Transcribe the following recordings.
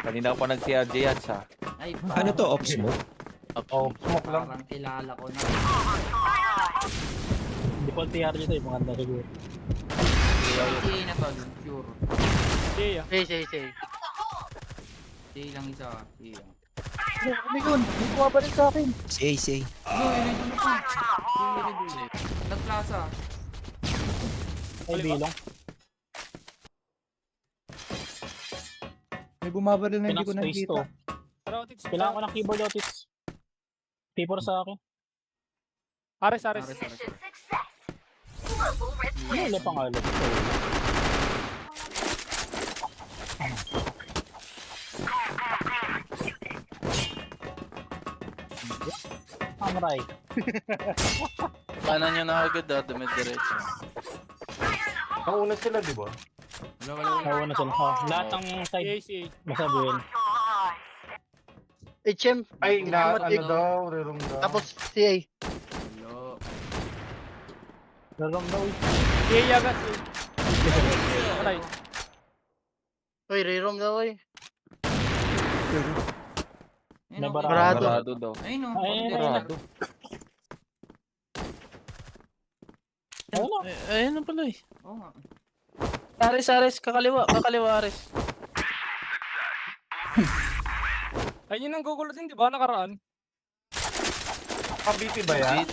Kanina pa nag-TRJ yan sa. Ay, Ano to, off smoke? Oh, smoke lang. parang kilala ko na. Default TR nyo to, maganda siguro. Say na to, sure. Say, Say lang isa. Say lang. Ano yun? May bumabalik sa akin. Say. No, yun yung pa. Nag-plaza. Ay, bilong. May bumabaril na hindi ko Pinang space to. nakikita. Kailangan ko ng keyboard Otis. T4 sa akin. Ares. Ano ulit pang alat? Samurai. Kanan nyo na agad dumidiretso. Nauna sila, di ba? Wala. Nauna sila. Oh, lahat ng side masabuhin. HM, Ay, Ano daw, rerong daw. tapos CA. Hello. Rarong daw. Say, agad. Patay. Uy, rerom daw oy. May Barado. Barado daw. Ayun o. Ayun, Barado. Ayun na. Ayun na pala eh. Oo nga. Ares, kakaliwa, Ares. Ayun ang gugulo din, di ba? Nakaraan. Kabiti ba yan?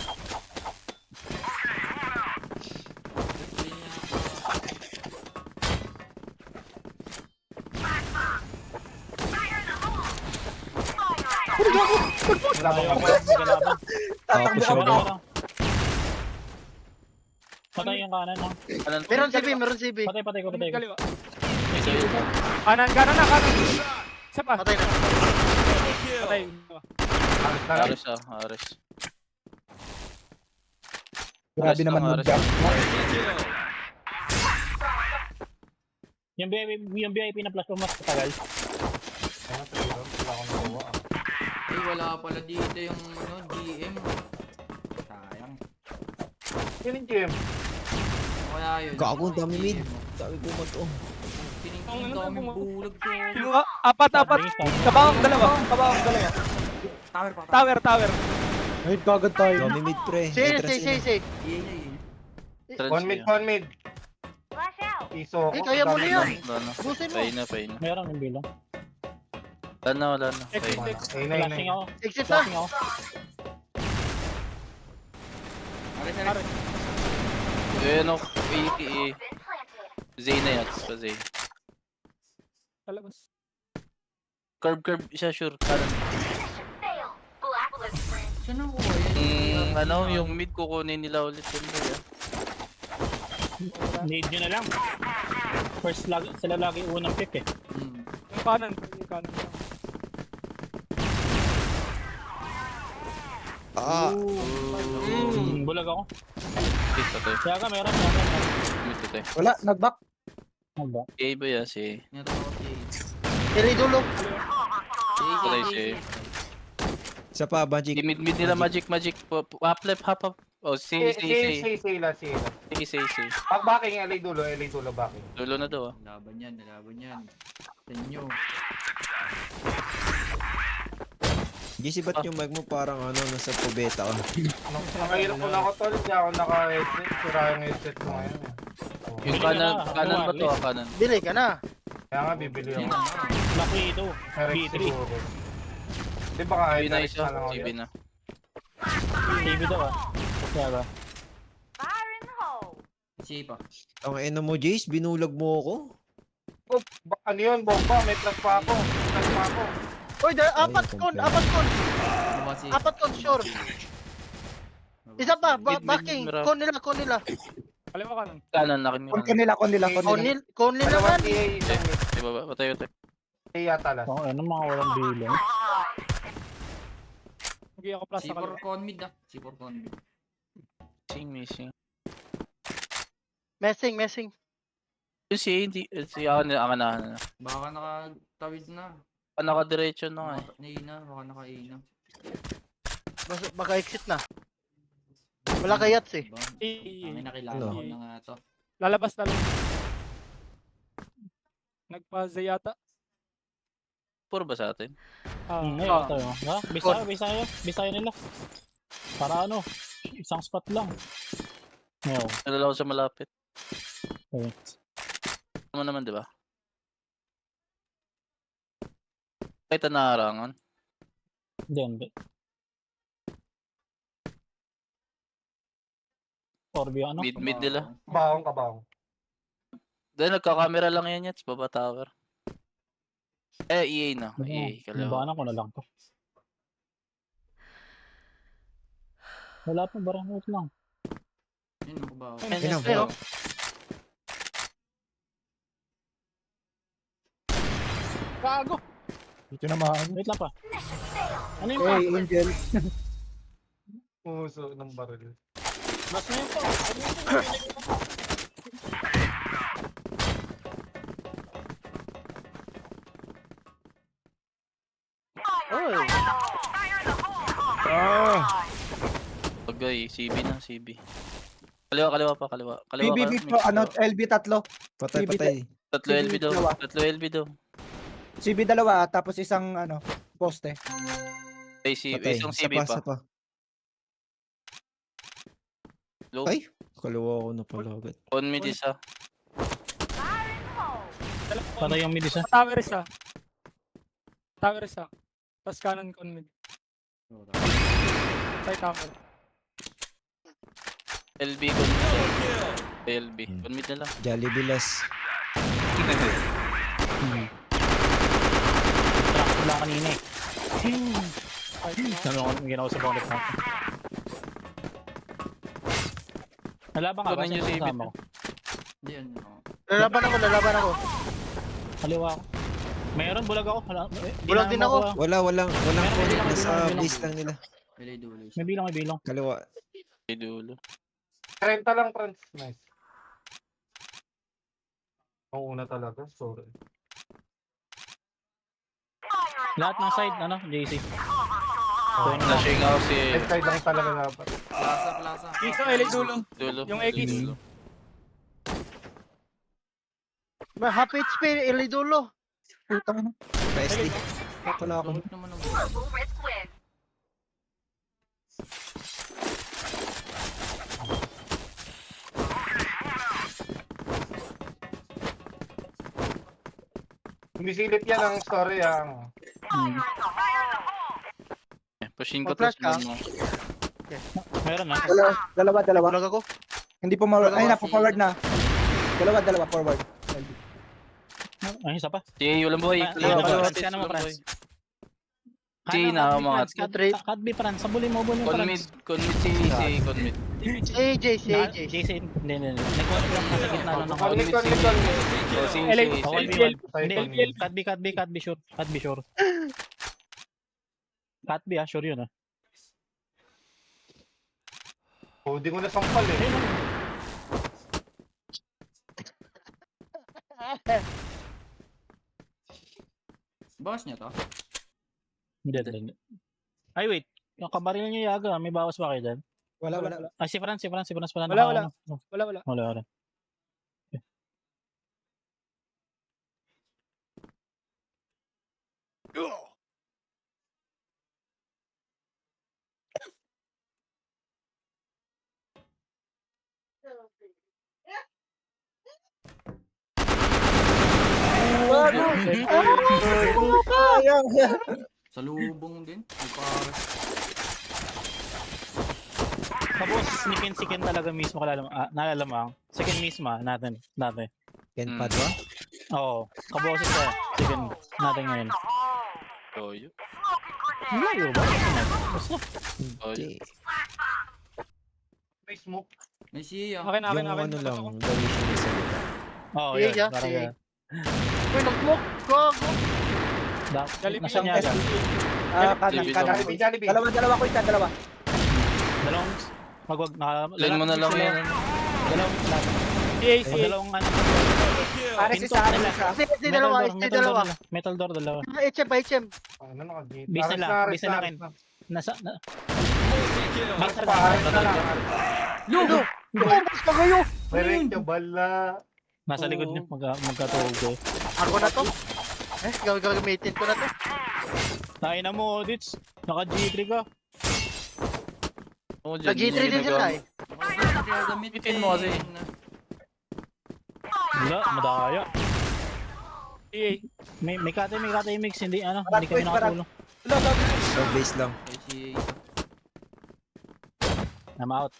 Ayaw ko lang magalaban. Tapos Wala yun. na. Patay yung kanan ha. Kanan po. Meron CB. Patay ko. Kaliwa. Sige. Kanan na. Isa pa. Patay na. Patay. Ares. Grabe naman Ares. mag-jump. Yung VIP na plus po mas katagal. Ay, wala pala dito yung GM. Sayang. Yun yung GM. Kaya yun. Gago, ang dami mid. Dami bumato. Ang daming bulag ko. Kinuha. Apat. Kabawang dalawa. Tower. Ay, kagad tayo. Dami mid pre. CA. One mid. Iso. Eh, kaya mo na yan. Wala na. Busin mo. Pay na. Meron yung bilong. Wala na. Pay na. Flashing ako. Exit na. Flashing ako. Ares. Ayun o. Zay na yan. Pa Zay. Talabas. Curve. Siya sure. Kanan. Saan ako yan? Yung mid kukunin nila ulit yun ba yan? Need nyo na lang. First sila lagi unang pick eh. Yung kanan. Bulag ako. Pick pa tayo. Kaya ka meron. Mid pa tayo. Wala, nag-back. Ano ba? A ba yan si? Nito ako si... Tiri dulo. Patay si. Isa pa, Magic. Mid nila magic. Half left, half up. Oh, say. Sila. Say. Backing, LA dulo, backing. Dulo na daw ah. Laban yan. Sa inyo. GC, ba't yung mic mo parang nasa pobeta ka? Nakahirap ko na ako tol, hindi ako naka-headset. Sira yung headset ko ngayon. Yung kanan ba to? Kanan. Bili ka na. Kaya nga bibili ako. Lucky ito. Correct B3. siguro. Di ba kahit TV na direct isa. na lang ako TV yan? na. TV daw ah. Kaya ba? Si pa. Ang ina mo, Jace, binulag mo ako. Ano yun, bomba? May plus pa ako. Uy, apat con. Apat con, sure. Isa pa, backing. Con nila. Kaliwa kanan. Kanan nakin nyo. Con nila naman. Di ba? Patay. Yata lang. Oo, ano mga walang bilong. Hindi ako plus sa C4 kaliwa. con mid ah. C4 con mid. Missing. Messing. Yung si ako na. Baka nakatawid na. Nakadiretso na nga eh. Baka naka-A na. Baka exit na. Wala kayats eh. May nakilala Ano? ko na nga to. Lalabas na lang. Nagpa-Zay yata. Puro ba sa atin? Ngayon tayo. Ha? Bisaya nila. Para ano, isang spot lang. Ngayon. Nalala ko sa malapit. Okay. Tama naman, di ba? Kahit na harangan. Hindi. Orbi ano? Mid nila. Kabahong. Dahil nagka-camera lang yan Yats, baba tower. EA na. EA, kalawa. Nabaanan ko na lang to. Wala pa, barangot lang. Yun, nakabaho. Ayun, Ayo. Gago. Dito na maaano. Wait lang pa. Ano yung pa? Hey, Angel. Puso ng baril. Mas na yung pa. Ano yung pa? Oy. Ah! Pagay, CB na, CB. Kaliwa pa, kaliwa. Kaliwa BB ka, dito, mix ano, ka. LB tatlo. Patay, BB patay. Tatlo LB daw. dalawa. Tatlo LB daw. CB dalawa, tapos isang, ano, poste. Ay, CB, Patay. isang Isa CB pa, pa. isa pa. Low. Ay! Kaliwa ko na pala agad. On mid isa. Patay yung mid isa. Tower isa. Tower isa. Tapos kanan con mid. Patay tower. LB con mid. LB. Con mid na lang. Jollibee last. Track lang kanina eh. Ano ko ginawa sa bonnet natin. Nalaban ka ba? Kunin niyo Saan si kasama ko? Hindi yan. oo. Lalaban ako. Kaliwa ako. Meron, bulag ako. Bulag din ako. Walang Meron, point. bilang, Nasa bilang. base lang nila. Pilay dulo. May bilang. Kaliwa. May dulo. 30 lang, friends. Nice. Ang una talaga, sorry. Lahat ng side, ano, JC. Flashing ako si Left side lang talaga dapat. Plaza. Isa, LA dulo. dulo. Yung X. Dulo. Half HP, ilidulo. Putang na. PSD. Wala ako. Load naman ang bulo. Bumisilip yan ang story ang. Pushing ko Mag-flash tapos ka? mo. Meron na. Dalawa. Bulag ako. Hindi po mawala. Ay, forward na. Dalawa, forward. Ay, isa pa. Si walang buhay. Kaliwa, Kaliwa, Franz, ka naman, Franz. Si na mga Cut B, Franz. Sabulin mo, con mid si con mid. AJ. JC, hindi. Nag-control lang nasa gitna lang ng Conmit. Oh, si LA. si Hindi, cut B, sure. Cut B, sure. Cut B, sure yun, ah. Hindi ko na sampal eh. Bawas niya to. Hindi. Ay, wait. Yung kabaril niyo yaga, may bawas ba kayo dyan? Wala. Ay, si Franz pala. Wala. Wala. Sa lubong din. Tapos, sikin talaga mismo nalalamang. Second mismo, natin. Ken Mm. pad ba? Oo. Kaboses ka. Second natin ngayon. Toyo. Malayo ba? Basta. Hindi. May smoke. May siya. Akin. Yung ano lang, gawin siya sa loob. Oo, Sige, yun. yeah, Parang sige. yan. Uy, nag-smoke. Gago. Jollibee. Nasa nyaga. Jollibee. Dalawa ko isa, dalawa. Dalawang, magwag, Line mo na lang yan. Dalawang, CAC. dalawang ano. Pare si Sara isa. ST dalawa. Metal door, dalawa. HM. Ano naka-gate? Base na lang, Aris base na lang. Aris Nasa, Basta pa, Aris na lang. Lugo. Mas magayo. Direct yung bala. nasa likod niyo, magkatuhog ko. Ako na to. Gagamitin ko na to. Tayo na mo, Odits. Naka-G3 ka. Oo, dyan, Nag-G3 yun din yung sila nagawa. eh. Kaya gamitin Gamitin mo kasi. Wala, madaya. EA. May kate mix, hindi ano, Parang hindi kami quiz, parang- nakatulong. Wala, gabi. So, base lang. Kay si I'm out.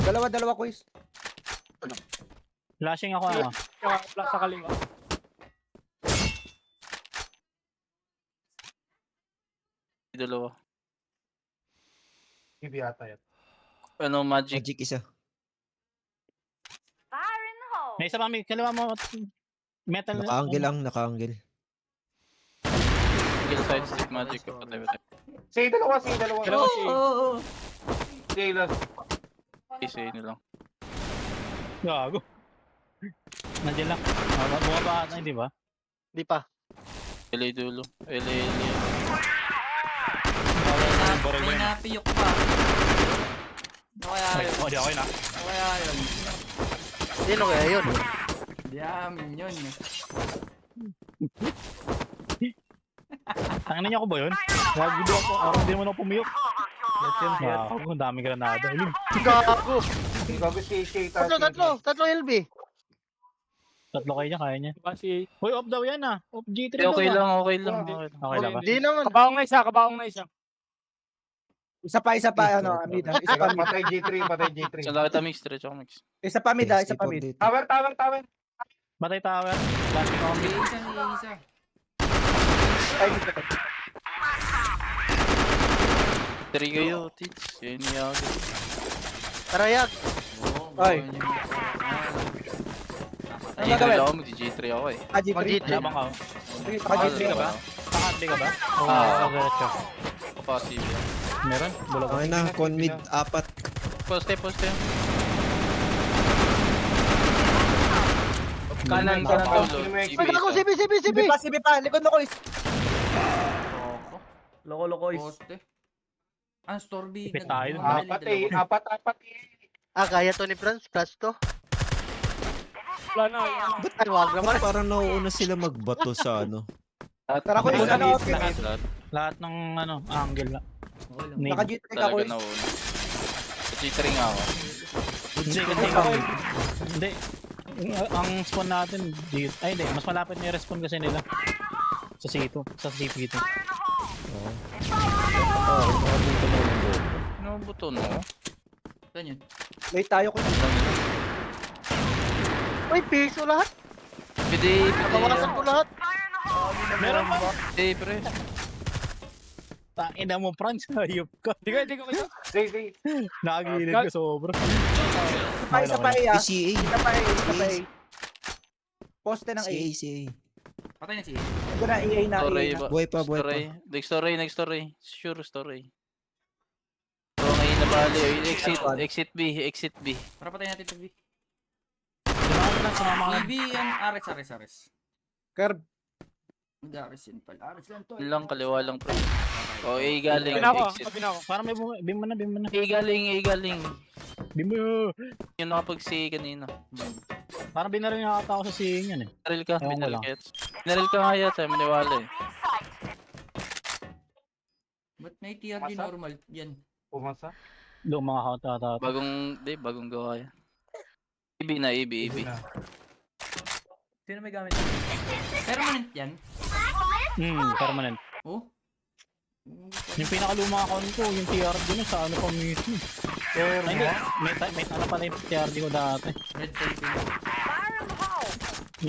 Dalawa, quiz. Flashing ako ano. Saka sa kaliwa. Dalawa. Gibi ata yan. Ano, magic. Magic isa. May isa pa, may kaliwa mo. Metal. Naka-angle lang, naka-angle. Skill side stick magic. Patay. Say dalawa. Dalawa si Say last. Isa yun lang. Gago. Nandiyan lang. Bumaba ata, hindi ba? Di pa. LA dulo. LA. May napiyok pa. Ano kaya Ay, yun? oh, di ako yun ah. Ano kaya yun? Sino kaya yun? Di amin yun. Tangan niyo ako ba yun? Wag video ako. Araw hindi naman ako pumiyok. Wow, ang daming granada. Ulim. Gago. Gabi si Tatlo LB. Tatlo kayo niya, kaya niya. Diba si Hoy, off daw yan ah. Off G3 Okay daw ah. lang, okay lang. Okay lang ba? Hindi naman. kabaong na isa. Isa pa, ano, mid. Isa pa, mid. Patay G3. Sa nakita mix, diretso ako mix. Isa pa, mid, isa pa, mid. Tower. Batay tower. Flashing ako. May isa. Ay, mid. 3 kayo, tits. Yan niya ako. Tarayag. Oo, Ay. bawal yung- Ano G3 gagawin? ako, mag-G3 ako eh. Ah, G3. Mag-G3. Labang ka. Sige, naka-G3 ka ba? Pakatli ka ba? Oo, Ah. diretso. Possible. Meron? Bulag ako. Okay na, con mid, 4. Poste. Kanan dulo. Ay, gago, CB. Sibi pa, likod na, quiz. Poste. Ang Storby. Ipit tayo. Apat. Ah, kaya to ni Franz. Class to. Wala na. Ay, wag naman. Ba't parang nauuna sila magbato sa ano? Tara, Ako quiz, ano, okay. Lahat ng ano, angle lang. Okay lang. Name. Naka-G3 ka, Talaga quiz. na una. G3 nga ako. Hindi, hindi. Ang spawn natin, ay hindi, mas malapit na yung respawn kasi nila. Sa C2, sa CP2. Ano buto no? Saan yun? Late tayo, quiz. Uy, piso lahat. Pwede. Nakawasan ko lahat. Meron pa! Pre. Ina mo, Franz, hayop ka. Di ko kayo. Say. Nakagilid ka sobra. Isa pa, A, ah. CA. Isa pa, A. Poste ng A. CA. Patay na si A. Ito na, EA na, Story EA na. ba? Buhay pa. Next story. Sure story. So ngayon na bali. Exit B. Para patay natin ito, B. Sumama ka. B, ang Ares. Curve. Ares yun pala. Ares lang to. Yun lang, kaliwa lang pre. O A galing. Pinako. Exit. Parang may bim mo na. A galing. Bim mo. Yung nakapag-C kanina. Parang binarin nga ata ako sa CA yan eh. Binaril ka, Ewan ko binaril lang. ka. Binaril ka nga yata, maniwala eh. Ba't may TRD Masa? normal? Yan. Pumasa. Doon mga kata. Bagong gawa yan. EB. Sino may gamit? Permanent yan? Permanent. Oh? Yung pinakalumang account ko, yung TRD na sa ano pa mismo. Ay, hindi. May ano pala yung TRD ko dati. Red Typing.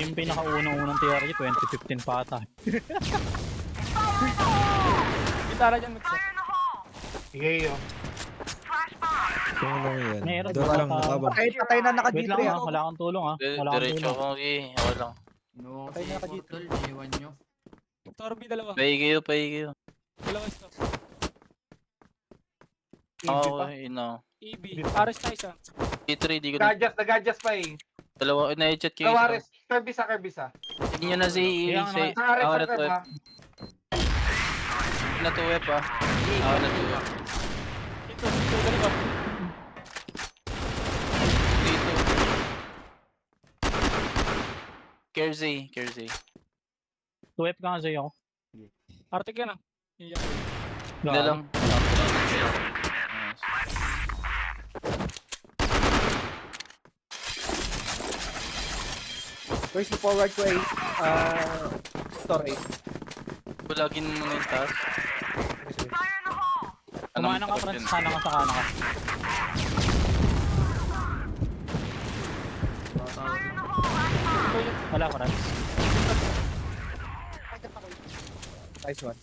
Yung pinakaunang TRD, 2015 pa ata. Gitara dyan, Mix. Sige yun. Kung lang yan. Meron, Doon lang, bata. nakabang. Patay na, Wait naka-G3 lang ah. wala akong tulong Wala akong Diretso tulong. ako, ako lang. No, Patay si na ka dito. Portal. Iwan nyo. Storby dalawa. Pahigayo. Dalawa stop. Oo, ino. EB. Ares na isa. G3, di ko na. Nag-adjust pa eh. Dalawa, na-chat kayo. Tawares. Curve isa. Hindi nyo na si Kaya nga, Ako na Curve 2F. ha. Na 2F ah. Ako na 2F. Ito dalawa. Dito. Kersey. 2F ka nga sa'yo ako. Artik yan ah. Iya. Hindi lang. First forward ko ay store 8. Bulagin mo na yung taas. Kumana ka, Franz. Sana ka sa kanan ka. Wala, Franz. Nice one.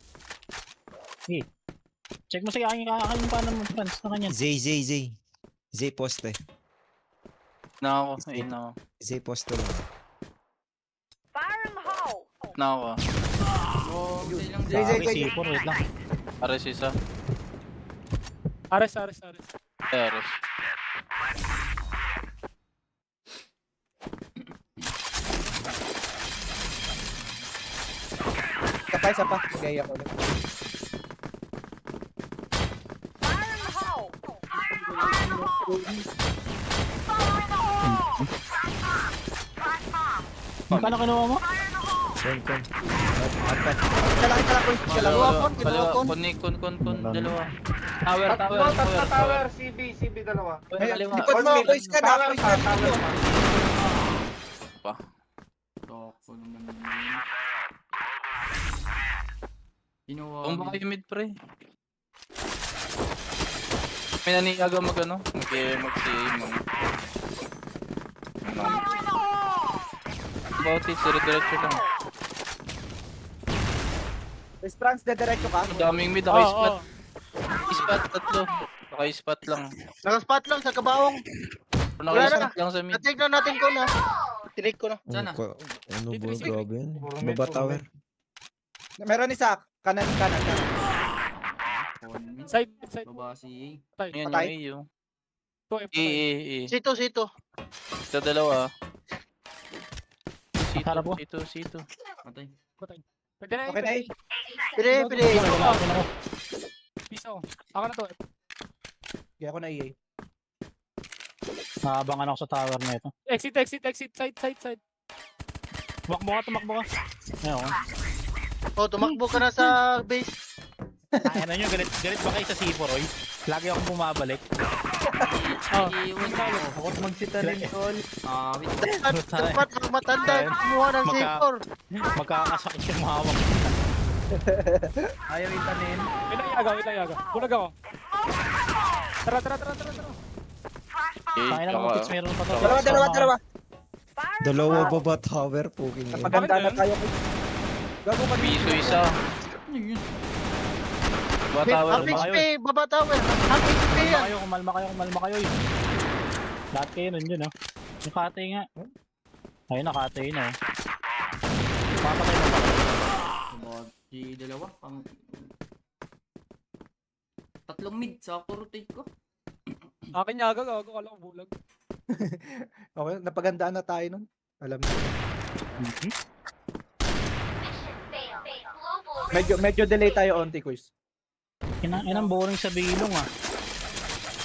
Check mo sa aking paano mo, Franz. Na kanya. Zay, Zay, Zay. Zay poste. Na ako. Ayun na ako. Zay poste lang. Na ako. Oh, okay lang Zay, Zay, Sabi, Zay. C4, wait lang. Ares isa. Ares. Ares. Isa pa. Gaya ko ulit. Magkano kinuha mo? Kon. Kailangan ko. Dalawa kon, dalawa kon. Kon. Dalawa. Tower. Tatlo tower, CB dalawa. Kaliwa. Likod mo, boys ka na. Tower Boys pa, ka na. tower pa. Toko naman yun. Kinuha Kung ko. baka yung mid pre. May naniaga mag ano? Mag-CA mo. About it, dire-diretso lang. Boys Franz, dediretso ka. Ang daming mid, Oo, naka-spot. oo. Spot, tatlo. Naka-spot lang. Nakaspot lang sa kabaong. Naka-spot lang sa mid. Natik na natin ko na. Tinik ko na. Sana. Ano ba? Sige. Grabe yan. Puro mid, Baba puro tower. Meron isa. Kanan. Side. Baba si Patay. Yan Patay. yung AO. 2F patay. Eh. Sito. Ito dalawa. Harap mo. Sito. Patay. Patay. Pwede na Okay na eh. Pili. Piso. Ako na to. Gaya ko na EA. Naabangan ako sa tower na ito. Exit. Side. Tumakbo ka. Ayun. Oh, tumakbo ka na sa base. Ay, ano nyo, galit ba kayo sa C4, Oy? Lagi akong bumabalik. Iiwan ka. Huwag magsitanin, tol. Wait. Dapat ang matanda kumuha ng C4. Magkakasakit yung hawak. Ayaw itanin. Wait lang yaga. Bulag ako. Tara. Kaya naman, pits meron pa to. Dalawa. Dalawa baba tower. Puking yun. Napaganda na tayo. Gago ka Piso isa. Ano yun? Baba tower. Half HP, baba tower. Half HP yan. Kumalma kayo. Lahat kayo nun yun, oh. Yung kate nga. Ayun, nakate yun, oh. Papatay mo ba? Si dalawa. Tatlong mid sa rotate ko. Akin yaga. Gago. Kala ko bulag. Okay, napagandaan na tayo nun. Alam mo. Medyo delay tayo onti, quiz. Inang boring sa bilong, ah.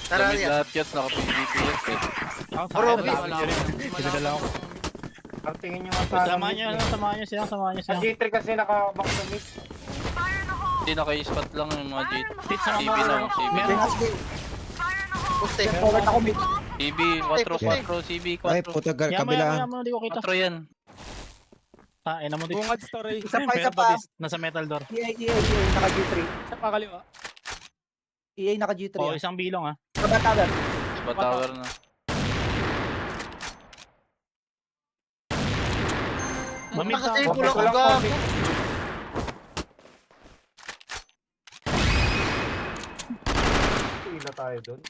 Tara Lamig yan. lahat yan. Naka-PVP yan. Bro, Pinadala ako. Ang tingin nyo nga sana. Samahan nyo sila. Sa G3 kasi naka-box to mid. Hindi naka-spot lang yung mga J. Pits na CB lang. CB. Meron. Puste. Forward ako mid. CB. 4. CB. Ay, 4. puta Yaman, kabila. di ko kita. 4 yan. Ina mo dito. Bungad story. Isa pa. Meron pa dis. Nasa metal door. EA, naka G3. Sa pakaliwa. EA naka G3. Oh, isang bilong, ah. Baba tower. Baba tower na. Mamit Nakasave ka. ko lang Wala ako. ko. Ila tayo doon.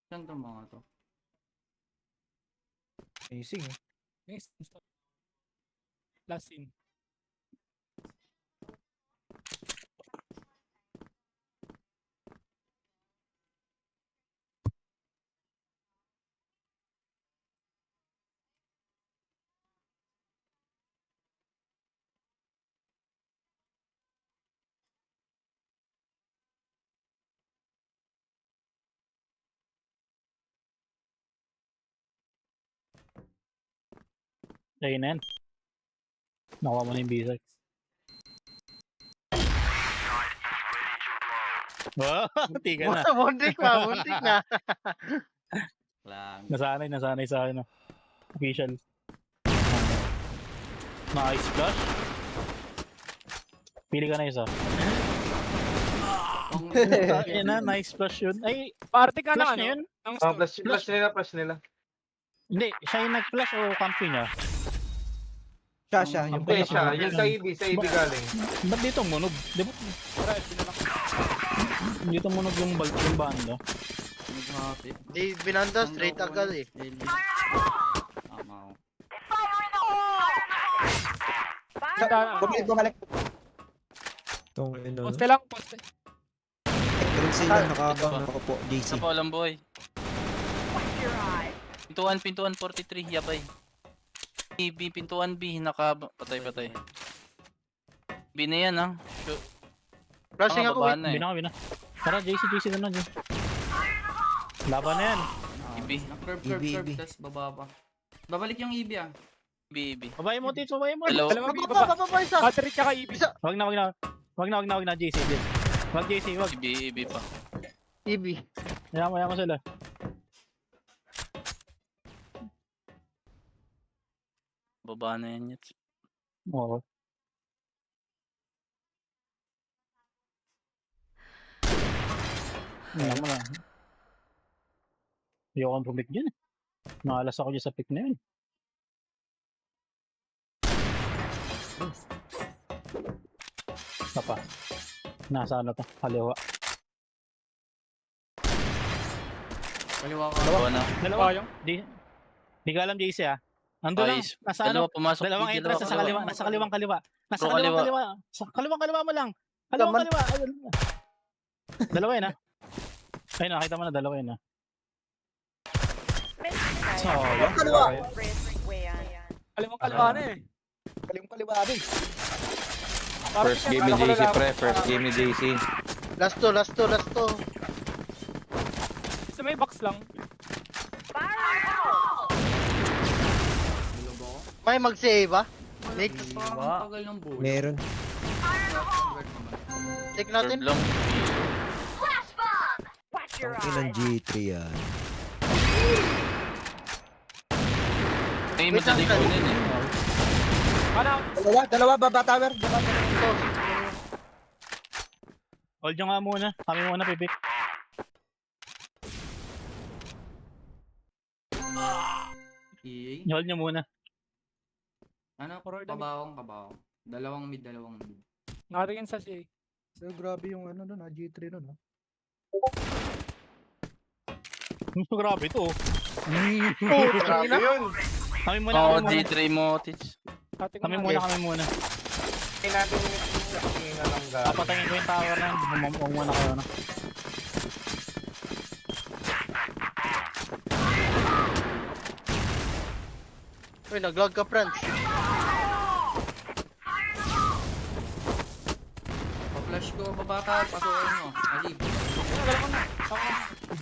Saan to mga to? Amazing. Yes. Last scene. Ayun na yan. Nakuha mo na yung B-side. Wow, tiga na. Muntik na, muntik na. Lang. Nasanay sa akin. Official. Nice flash. Pili ka na isa. Ayun na, nice flash yun. Ay, Party ka na flash ano? na yun? Ng Oh, store. flash nila. Hindi, siya yung nag-flash o kampi niya? Siya. Yung Hindi siya, yung sa EB galing. Ba't dito munog? Di ba? Tara, sinalak. Dito munog yung banda. Naghapit. Di binanda, straight agad eh. Tama ako. Bumalik. Itong ano. Poste lang, poste. Trend sila nakapo. JC. Isa pa walang boy. Pintuan 43, yabay. B, pintuan B, patay. B na yan ha. Flashing ako, baba wait. na eh. Bina. Tara, JC na dyan. Laban na yan. Ah, EB. Curve, EB. tas baba pa. Babalik yung EB ah. B. Babae mo, Tits, babae mo. Dalawa. Dalawa B, Baba, baba. baba, isa. Battery tsaka EB. Isa. Wag na, JC. Wag JC, wag. EB pa. EB. Hayaan mo sila. Baba na yan yet. Oo. Hayaan mo na. Ayoko ang pumik dyan eh. Nakalas ako dyan sa pick na yun. Isa pa. Nasa ano to? Kaliwa. Kaliwa ka. Baba na. Dalawa. Sayang. Di ka alam JC ah. Ando lang. Ayos. Nasa ano? Dalawa pumasok. Dalawang B, entrance sa kaliwa. Nasa kaliwang kaliwa. Nasa Pro kaliwang kaliwa. kaliwa. Sa kaliwang kaliwa mo lang. Kaliwang Naman. kaliwa. Ayun. Dalawa yun ah. Ayun nakita mo na dalawa yun ah. So, Kaliwa. Alam mo kalma na eh. Kaliwa din. First game ni JC pre, first game ni JC. Last to. Sa may box lang. Bilog ako. May mag-save ba? Nick, Parang tagal ng buhay. Meron. check Curve natin. lang. Ang ilang G3 yan. Ay, madaling ko din eh. Dalawa, baba tower. hold nyo nga muna. Kami muna pipik. EA. Hold nyo muna. Ano? Kabawang. Dalawang mid. Nakatingin sa CA. So, grabe yung ano nun, G3 nun. Grabe ito oh. Grabe yun. Kami muna, Oo, kami muna. G3 mo, Tits. Kami muna. Hindi natin yung na lang galing. Papatayin ko yung tower na yun. Huwag muna kayo na. Uy, nag-log ka, friends. Pa-flash ko, babata, pasukin mo. Ali,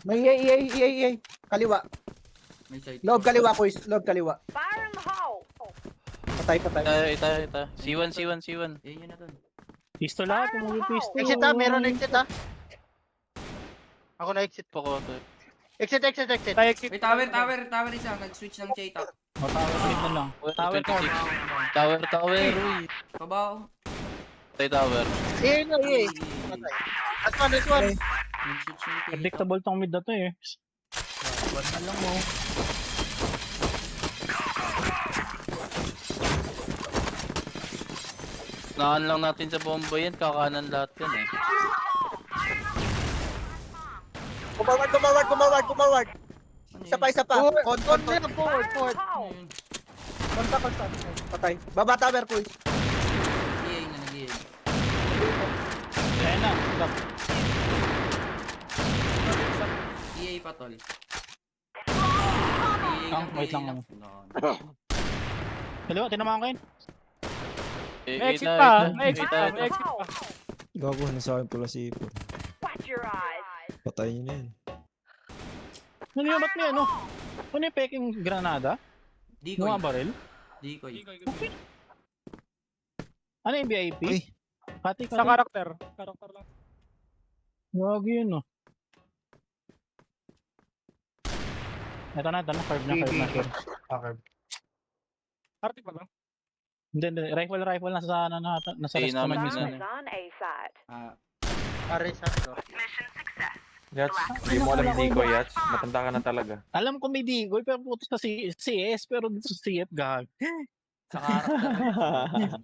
May EA. Kaliwa. may side. Loob kaliwa, quiz. Loob kaliwa. Patay. Ito. C1. Eh, yun na dun. Pistol ah. Tumugin pistol. Exit meron exit Ako na exit. Po ko to. Exit. Tayo exit. Wait, tower isa. Nag-switch ng Chayta. O, tower mid na lang. Tower card. 26. Tower, uy. Kabaw. Tower. No. Patay. Last one. Nag-switch ng Chayta. Predictable tong mid na to eh. Ba't na lang mo? Naan lang natin sa bomba yan. Kakanan lahat yan eh. Kumaward. Ano Isa yun? pa. Forward. Ano yun? Konta. Patay. Baba tower, quiz. EA na nag-EA. Ayan na. Stop. EA pa, tol. Wait lang. No. Dalawa, tinamaan ko yun. May exit pa. May exit pa. Gago na sa akin pala si Ipon. Patayin niyo na yan. Ano yun? Ba't may ano? Ano yung peking granada? Decoy. Mga baril? Decoy. Ano yung VIP? Uy, Pati Sa ka. karakter. Karakter lang. Wag yun, no. Ito na, curve na. Okay. Arctic ba ba? Hindi. Rifle nasa Ay, rest namin naman mismo. minsan Ah, Aris, ko. Yats, hindi mo alam Decoy, Yats. Matanda ka na talaga. Alam ko may Digoy, pero puto sa CS, pero dito sa CF, gag. sa karakter.